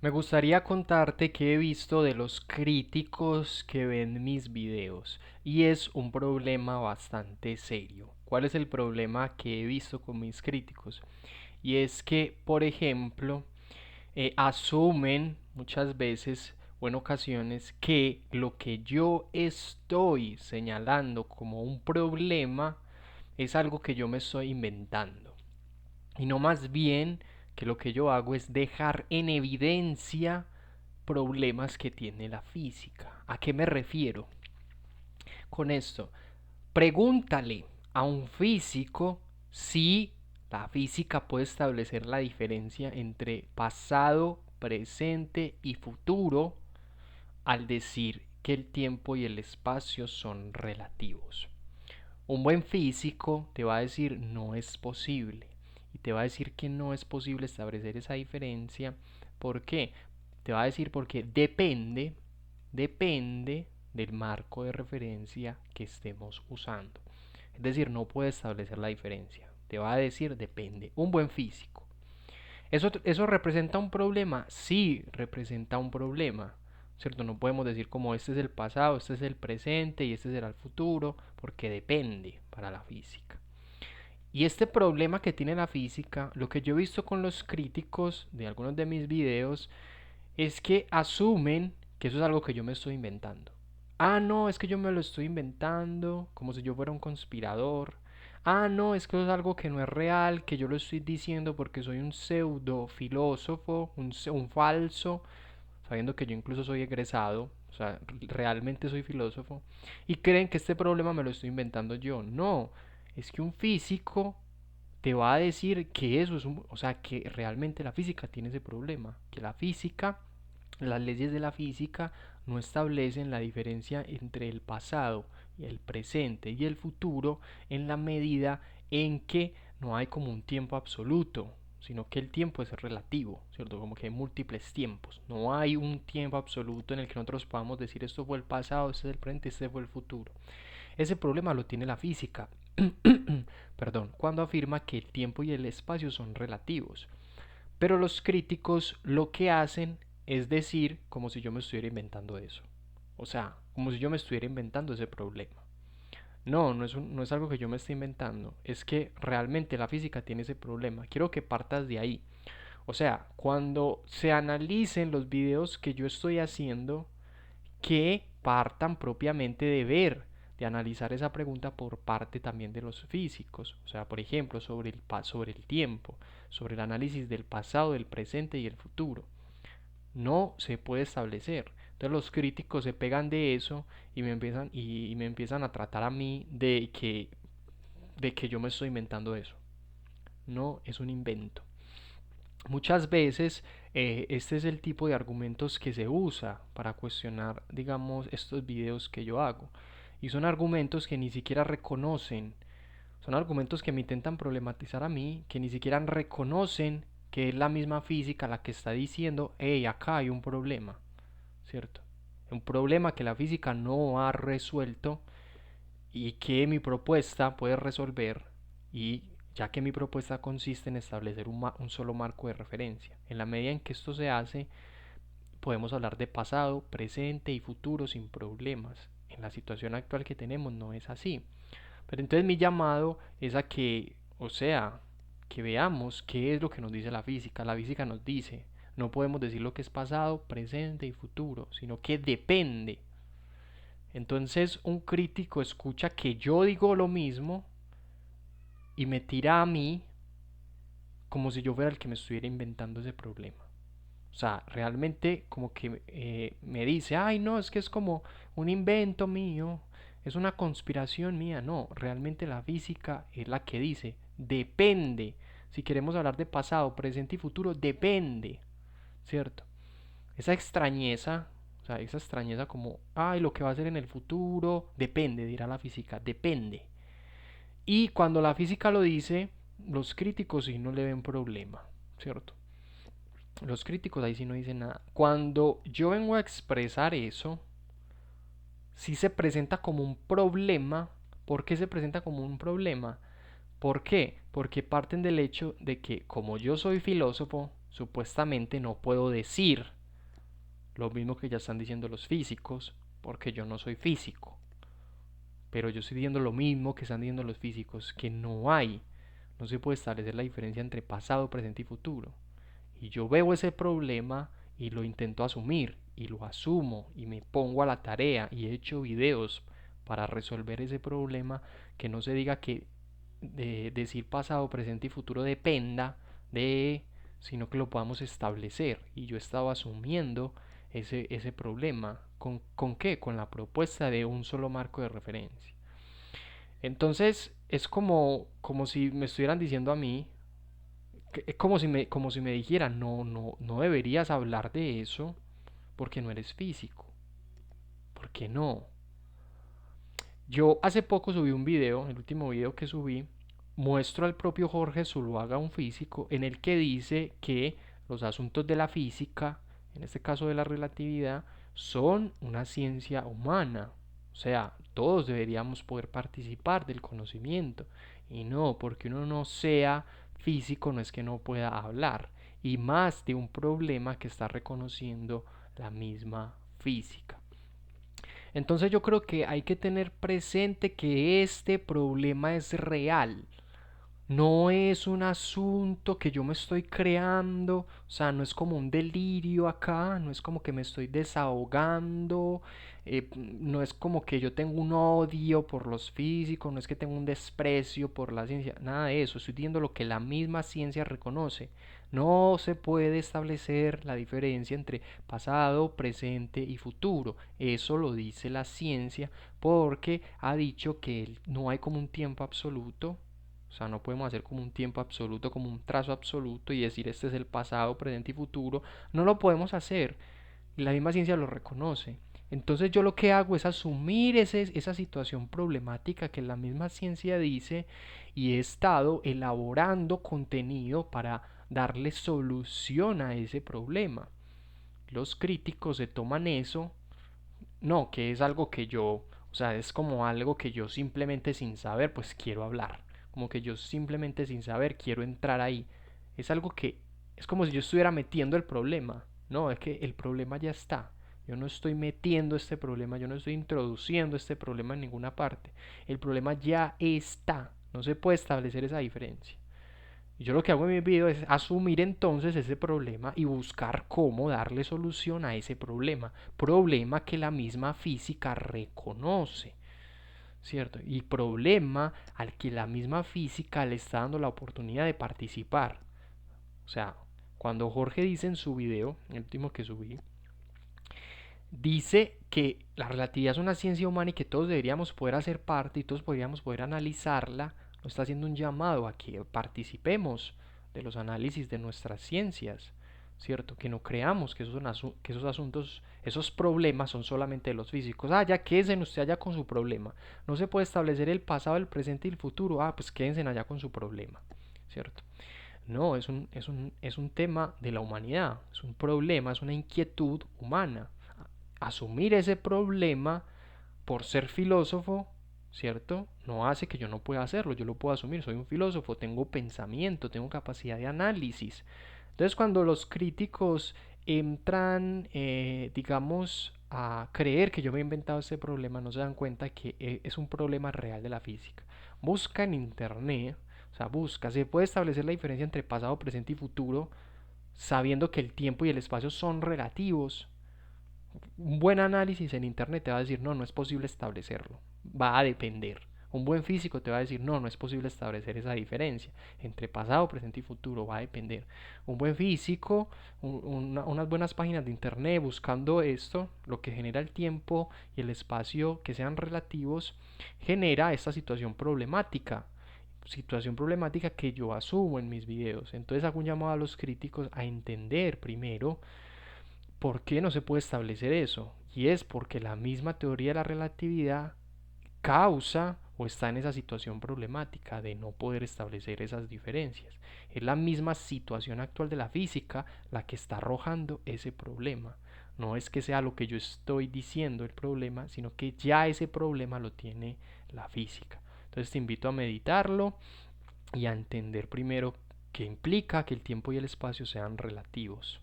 Me gustaría contarte que he visto de los críticos que ven mis videos y es un problema bastante serio. ¿Cuál es el problema que he visto con mis críticos? Y es que, por ejemplo, asumen muchas veces o en ocasiones que lo que yo estoy señalando como un problema es algo que yo me estoy inventando. Y no más bien que lo que yo hago es dejar en evidencia problemas que tiene la física. ¿A qué me refiero con esto? Pregúntale a un físico si la física puede establecer la diferencia entre pasado, presente y futuro al decir que el tiempo y el espacio son relativos. Un buen físico te va a decir no es posible y te va a decir que no es posible establecer esa diferencia. ¿Por qué? Te va a decir porque depende del marco de referencia que estemos usando. Es decir, no puede establecer la diferencia. Te va a decir depende. Un buen físico. ¿Eso representa un problema? Sí, representa un problema. ¿Cierto? No podemos decir como este es el pasado, este es el presente y este será el futuro, porque depende para la física. Y este problema que tiene la física, lo que yo he visto con los críticos de algunos de mis videos, es que asumen que eso es algo que yo me estoy inventando. Ah, no, es que yo me lo estoy inventando, como si yo fuera un conspirador. Ah, no, es que eso es algo que no es real, que yo lo estoy diciendo porque soy un pseudo filósofo, un falso, sabiendo que yo incluso soy egresado, o sea, realmente soy filósofo, y creen que este problema me lo estoy inventando yo. No, es que un físico te va a decir que eso es o sea, que realmente la física tiene ese problema, que la física, las leyes de la física no establecen la diferencia entre el pasado y el presente y el futuro en la medida en que no hay como un tiempo absoluto, sino que el tiempo es relativo, ¿cierto? Como que hay múltiples tiempos. No hay un tiempo absoluto en el que nosotros podamos decir esto fue el pasado, este es el presente, este fue el futuro. Ese problema lo tiene la física, perdón, cuando afirma que el tiempo y el espacio son relativos. Pero los críticos lo que hacen es decir como si yo me estuviera inventando eso. O sea, como si yo me estuviera inventando ese problema. No, no es algo que yo me esté inventando. Es que realmente la física tiene ese problema. Quiero que partas de ahí. O sea, cuando se analicen los videos que yo estoy haciendo, que partan propiamente de ver, de analizar esa pregunta por parte también de los físicos, o sea, por ejemplo, sobre el tiempo, sobre el análisis del pasado, del presente y el futuro. No se puede establecer. Entonces los críticos se pegan de eso y me empiezan a tratar a mí de que yo me estoy inventando eso. No es un invento. Muchas veces este es el tipo de argumentos que se usa para cuestionar, digamos, estos videos que yo hago. Y son argumentos que ni siquiera reconocen, son argumentos que me intentan problematizar a mí, que ni siquiera reconocen que es la misma física la que está diciendo, hey, acá hay un problema, ¿cierto? Un problema que la física no ha resuelto y que mi propuesta puede resolver, y ya que mi propuesta consiste en establecer un solo marco de referencia. En la medida en que esto se hace, podemos hablar de pasado, presente y futuro sin problemas. En la situación actual que tenemos no es así. Pero entonces mi llamado es a que, o sea, que veamos qué es lo que nos dice la física. La física nos dice, no podemos decir lo que es pasado, presente y futuro, sino que depende. Entonces un crítico escucha que yo digo lo mismo y me tira a mí como si yo fuera el que me estuviera inventando ese problema. O sea, realmente como que me dice, ay no, es que es como un invento mío, es una conspiración mía. No, realmente la física es la que dice, depende. Si queremos hablar de pasado, presente y futuro, depende, ¿cierto? Esa extrañeza, o sea, esa extrañeza como, ay, lo que va a ser en el futuro, depende, dirá la física, depende. Y cuando la física lo dice, los críticos sí no le ven problema, ¿cierto? Los críticos ahí sí no dicen nada. Cuando yo vengo a expresar eso, sí se presenta como un problema. ¿Por qué se presenta como un problema? ¿Por qué? Porque parten del hecho de que como yo soy filósofo, supuestamente no puedo decir lo mismo que ya están diciendo los físicos, porque yo no soy físico. Pero yo estoy diciendo lo mismo que están diciendo los físicos, que no se puede establecer la diferencia entre pasado, presente y futuro. Y yo veo ese problema y lo intento asumir, y lo asumo, y me pongo a la tarea, y he hecho videos para resolver ese problema, que no se diga que decir pasado, presente y futuro dependa de, sino que lo podamos establecer. Y yo estaba asumiendo ese problema. ¿Con qué? Con la propuesta de un solo marco de referencia. Entonces es como si me estuvieran diciendo a mí, como si me dijeran, no deberías hablar de eso porque no eres físico. ¿Por qué no? Yo hace poco subí un video, el último video que subí, muestro al propio Jorge Zuluaga, un físico, en el que dice que los asuntos de la física, en este caso de la relatividad, son una ciencia humana. O sea, todos deberíamos poder participar del conocimiento. Y no, porque uno no sea físico no es que no pueda hablar. Y más de un problema que está reconociendo la misma física. Entonces yo creo que hay que tener presente que este problema es real. No es un asunto que yo me estoy creando, o sea, no es como un delirio acá, no es como que me estoy desahogando, no es como que yo tengo un odio por los físicos, no es que tengo un desprecio por la ciencia, nada de eso, estoy diciendo lo que la misma ciencia reconoce. No se puede establecer la diferencia entre pasado, presente y futuro. Eso lo dice la ciencia porque ha dicho que no hay como un tiempo absoluto. O sea, no podemos hacer como un tiempo absoluto, como un trazo absoluto y decir este es el pasado, presente y futuro. No lo podemos hacer. Y la misma ciencia lo reconoce. Entonces yo lo que hago es asumir esa situación problemática que la misma ciencia dice y he estado elaborando contenido para darle solución a ese problema. Los críticos se toman eso, no, que es algo que yo, o sea, es como algo que yo simplemente sin saber, pues quiero hablar. Como que yo simplemente sin saber quiero entrar ahí. Es algo que es como si yo estuviera metiendo el problema. No, es que el problema ya está. Yo no estoy metiendo este problema, yo no estoy introduciendo este problema en ninguna parte. El problema ya está. No se puede establecer esa diferencia. Y yo lo que hago en mi video es asumir entonces ese problema y buscar cómo darle solución a ese problema. Problema que la misma física reconoce, ¿cierto? Y problema al que la misma física le está dando la oportunidad de participar. O sea, cuando Jorge dice en su video, el último que subí, dice que la relatividad es una ciencia humana y que todos deberíamos poder hacer parte y todos podríamos poder analizarla, nos está haciendo un llamado a que participemos de los análisis de nuestras ciencias, ¿cierto? Que no creamos que que esos asuntos, esos problemas son solamente de los físicos. Ah, ya quédense usted allá con su problema. No se puede establecer el pasado, el presente y el futuro. Ah, pues quédense allá con su problema, ¿cierto? No, es un tema de la humanidad, es un problema, es una inquietud humana. Asumir ese problema por ser filósofo, ¿cierto? No hace que yo no pueda hacerlo, yo lo puedo asumir, soy un filósofo, tengo pensamiento, tengo capacidad de análisis. Entonces cuando los críticos entran, digamos, a creer que yo me he inventado este problema, no se dan cuenta que es un problema real de la física. Busca en internet, o sea, busca, se puede establecer la diferencia entre pasado, presente y futuro, sabiendo que el tiempo y el espacio son relativos. Un buen análisis en internet te va a decir, no, no es posible establecerlo. Va a depender. Un buen físico te va a decir, no, no es posible establecer esa diferencia entre pasado, presente y futuro, va a depender. Un buen físico, unas buenas páginas de internet buscando esto, lo que genera el tiempo y el espacio que sean relativos, genera esta situación problemática que yo asumo en mis videos. Entonces hago un llamado a los críticos a entender primero ¿por qué no se puede establecer eso? Y es porque la misma teoría de la relatividad causa o está en esa situación problemática de no poder establecer esas diferencias. Es la misma situación actual de la física la que está arrojando ese problema. No es que sea lo que yo estoy diciendo el problema, sino que ya ese problema lo tiene la física. Entonces te invito a meditarlo y a entender primero que implica que el tiempo y el espacio sean relativos.